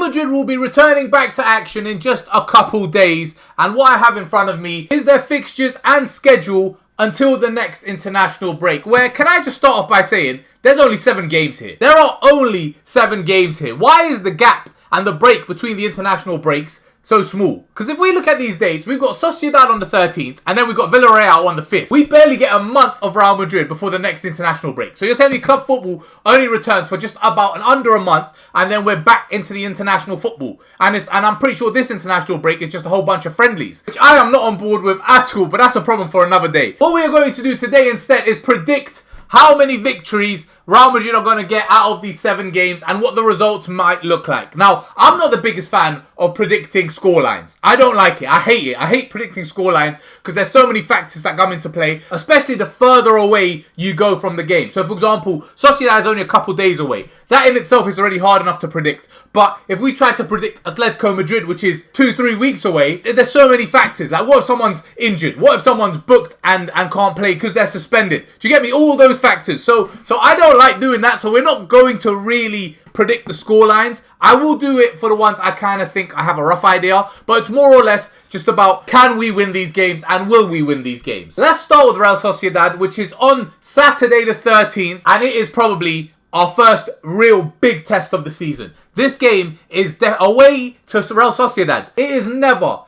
Madrid will be returning back to action in just a couple days, and what I have in front of me is their fixtures and schedule until the next international break, where, can I just start off by saying, there's only 7 games here. There are only 7 games here. Why is the gap and the break between the international breaks so small? Because if we look at these dates, we've got Sociedad on the 13th, and then we've got Villarreal on the 5th. We barely get a month of Real Madrid before the next international break. So you're telling me club football only returns for just about under a month, and then we're back into the international football. And I'm pretty sure this international break is just a whole bunch of friendlies, which I am not on board with at all, but that's a problem for another day. What we are going to do today instead is predict how many victories Real Madrid are going to get out of these 7 games and what the results might look like. Now, I'm not the biggest fan of predicting scorelines. I don't like it. I hate it. I hate predicting scorelines because there's so many factors that come into play, especially the further away you go from the game. So, for example, Sociedad is only a couple days away. That in itself is already hard enough to predict. But if we try to predict Atletico Madrid, which is 2-3 weeks away, there's so many factors. Like, what if someone's injured? What if someone's booked and can't play because they're suspended? Do you get me? All those factors. So I don't like doing that. So we're not going to really predict the scorelines. I will do it for the ones I kind of think I have a rough idea. But it's more or less just about, can we win these games and will we win these games? So let's start with Real Sociedad, which is on Saturday the 13th. And it is probably our first real big test of the season. This game is away to Real Sociedad. It is never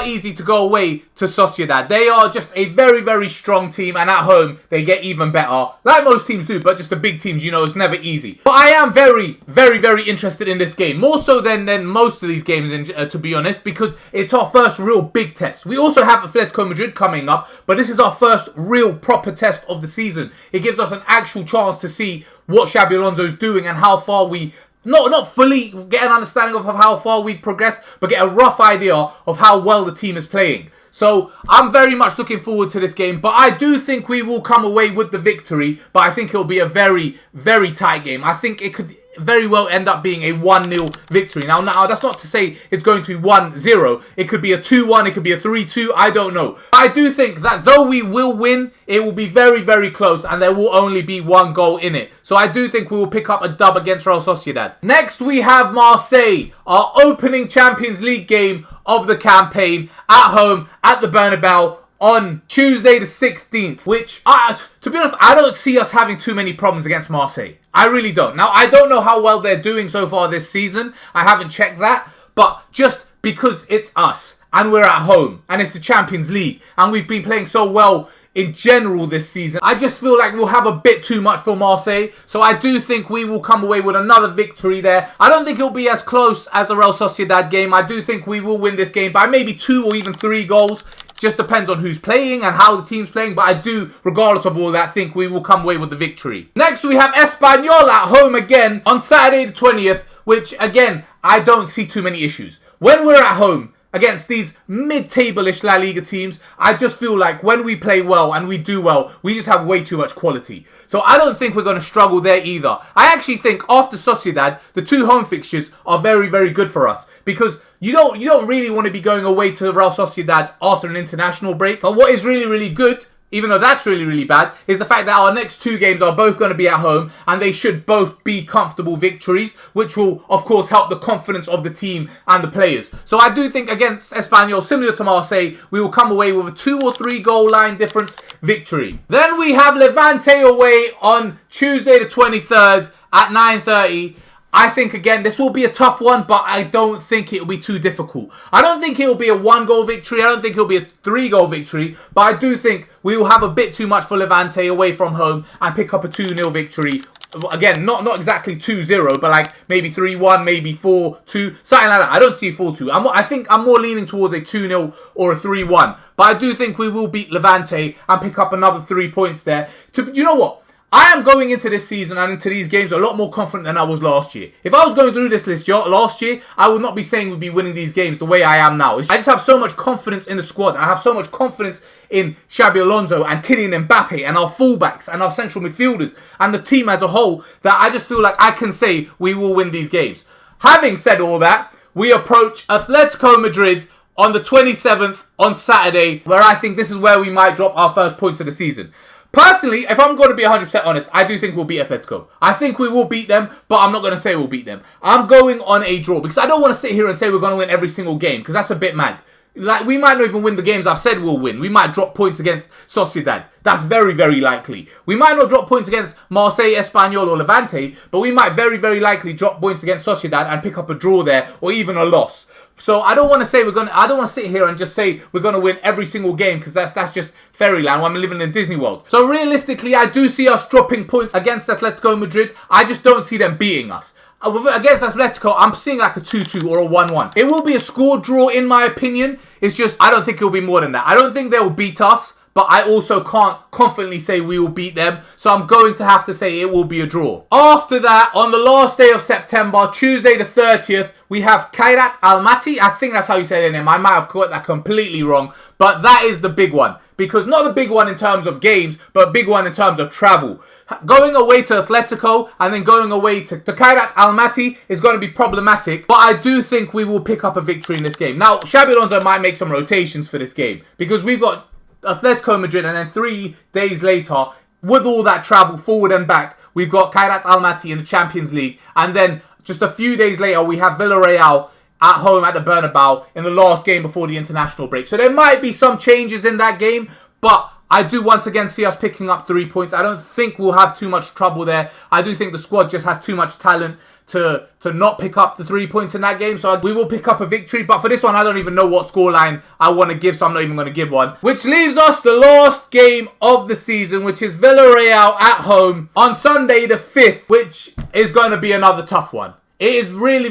easy to go away to Sociedad. They are just a very, very strong team, and at home, they get even better. Like most teams do, but just the big teams, you know, it's never easy. But I am very, very, very interested in this game. More so than most of these games, to be honest, because it's our first real big test. We also have Atletico Madrid coming up, but this is our first real proper test of the season. It gives us an actual chance to see what Xabi Alonso is doing and how far we not fully get an understanding of how far we've progressed, but get a rough idea of how well the team is playing. So I'm very much looking forward to this game, but I do think we will come away with the victory, but I think it'll be a very, very tight game. I think it could very well end up being a 1-0 victory. Now, that's not to say it's going to be 1-0. It could be a 2-1, it could be a 3-2, I don't know. I do think that though we will win, it will be very, very close and there will only be 1 goal in it. So I do think we will pick up a dub against Real Sociedad. Next, we have Marseille, our opening Champions League game of the campaign at home at the Bernabeu on Tuesday the 16th, which, to be honest, I don't see us having too many problems against Marseille. I really don't. Now, I don't know how well they're doing so far this season. I haven't checked that. But just because it's us and we're at home and it's the Champions League and we've been playing so well in general this season, I just feel like we'll have a bit too much for Marseille. So I do think we will come away with another victory there. I don't think it'll be as close as the Real Sociedad game. I do think we will win this game by maybe 2 or even 3 goals. Just depends on who's playing and how the team's playing. But I do, regardless of all that, think we will come away with the victory. Next, we have Espanyol at home again on Saturday the 20th, which, again, I don't see too many issues. When we're at home against these mid-table-ish La Liga teams, I just feel like when we play well and we do well, we just have way too much quality. So I don't think we're going to struggle there either. I actually think after Sociedad, the 2 home fixtures are very, very good for us. Because you don't really want to be going away to Real Sociedad after an international break. But what is really, really good, even though that's really, really bad, is the fact that our next 2 games are both going to be at home and they should both be comfortable victories, which will, of course, help the confidence of the team and the players. So I do think against Espanyol, similar to Marseille, we will come away with a 2 or 3 goal line difference victory. Then we have Levante away on Tuesday the 23rd at 9:30. I think, again, this will be a tough one, but I don't think it will be too difficult. I don't think it will be a 1-goal victory. I don't think it will be a 3-goal victory. But I do think we will have a bit too much for Levante away from home and pick up a 2-0 victory. Again, not exactly 2-0, but like maybe 3-1, maybe 4-2, something like that. I don't see 4-2. I think I'm more leaning towards a 2-0 or a 3-1. But I do think we will beat Levante and pick up another 3 points there. You know what? I am going into this season and into these games a lot more confident than I was last year. If I was going through this list last year, I would not be saying we'd be winning these games the way I am now. I just have so much confidence in the squad. I have so much confidence in Xabi Alonso and Kylian Mbappe and our fullbacks and our central midfielders and the team as a whole that I just feel like I can say we will win these games. Having said all that, we approach Atletico Madrid on the 27th on Saturday, where I think this is where we might drop our first points of the season. Personally, if I'm going to be 100% honest, I do think we'll beat Atletico. I think we will beat them, but I'm not going to say we'll beat them. I'm going on a draw because I don't want to sit here and say we're going to win every single game because that's a bit mad. Like, we might not even win the games I've said we'll win. We might drop points against Sociedad. That's very, very likely. We might not drop points against Marseille, Espanyol or Levante, but we might very, very likely drop points against Sociedad and pick up a draw there or even a loss. So I don't want to say I don't want to sit here and just say we're going to win every single game because that's just fairyland when I'm living in Disney World. So realistically, I do see us dropping points against Atletico Madrid. I just don't see them beating us. Against Atletico, I'm seeing like a 2-2 or a 1-1. It will be a score draw in my opinion. It's just, I don't think it'll be more than that. I don't think they'll beat us, but I also can't confidently say we will beat them. So I'm going to have to say it will be a draw. After that, on the last day of September, Tuesday the 30th, we have Kairat Almaty. I think that's how you say their name. I might have got that completely wrong, but that is the big one. Because not the big one in terms of games, but big one in terms of travel. Going away to Atletico and then going away to Kairat Almaty is going to be problematic. But I do think we will pick up a victory in this game. Now, Xabi Alonso might make some rotations for this game. Because we've got Atletico Madrid and then 3 days later, with all that travel forward and back, we've got Kairat Almaty in the Champions League. And then just a few days later, we have Villarreal at home at the Bernabeu in the last game before the international break. So there might be some changes in that game, but I do once again see us picking up 3 points. I don't think we'll have too much trouble there. I do think the squad just has too much talent to not pick up the 3 points in that game. So we will pick up a victory. But for this one, I don't even know what scoreline I want to give, so I'm not even going to give one. Which leaves us the last game of the season, which is Villarreal at home on Sunday the 5th, which is going to be another tough one. It is really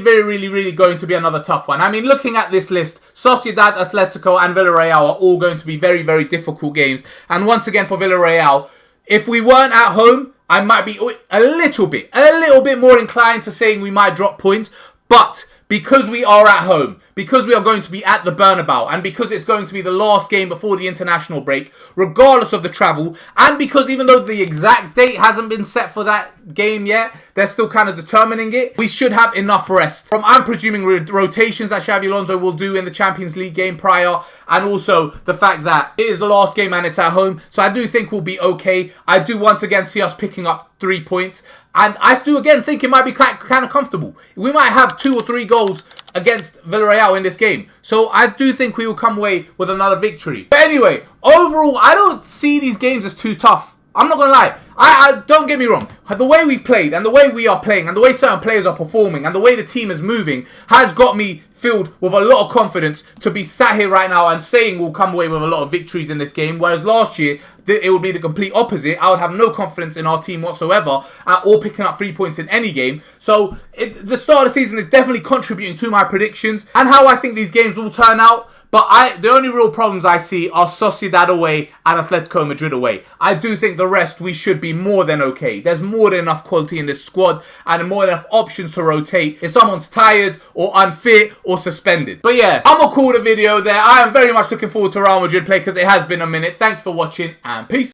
going to be another tough one. I mean, looking at this list, Sociedad, Atletico and Villarreal are all going to be very difficult games. And once again for Villarreal, if we weren't at home, I might be a little bit more inclined to saying we might drop points. But because we are at home, because we are going to be at the Bernabeu, and because it's going to be the last game before the international break, regardless of the travel, and because even though the exact date hasn't been set for that game yet, they're still kind of determining it, we should have enough rest. From, I'm presuming, rotations that Xabi Alonso will do in the Champions League game prior, and also the fact that it is the last game and it's at home, so I do think we'll be okay. I do once again see us picking up 3 points, and I do again think it might be kind of comfortable. We might have 2 or 3 goals against Villarreal in this game. So I do think we will come away with another victory. But anyway, overall, I don't see these games as too tough. I'm not going to lie. I don't get me wrong. The way we've played and the way we are playing and the way certain players are performing and the way the team is moving has got me filled with a lot of confidence to be sat here right now and saying we'll come away with a lot of victories in this game. Whereas last year, it would be the complete opposite. I would have no confidence in our team whatsoever or picking up 3 points in any game. So the start of the season is definitely contributing to my predictions and how I think these games will turn out. But the only real problems I see are Sociedad away and Atletico Madrid away. I do think the rest we should be more than okay. There's more than enough quality in this squad and more than enough options to rotate if someone's tired or unfit or suspended. But yeah, I'm going to call the video there. I am very much looking forward to Real Madrid play because it has been a minute. Thanks for watching and peace.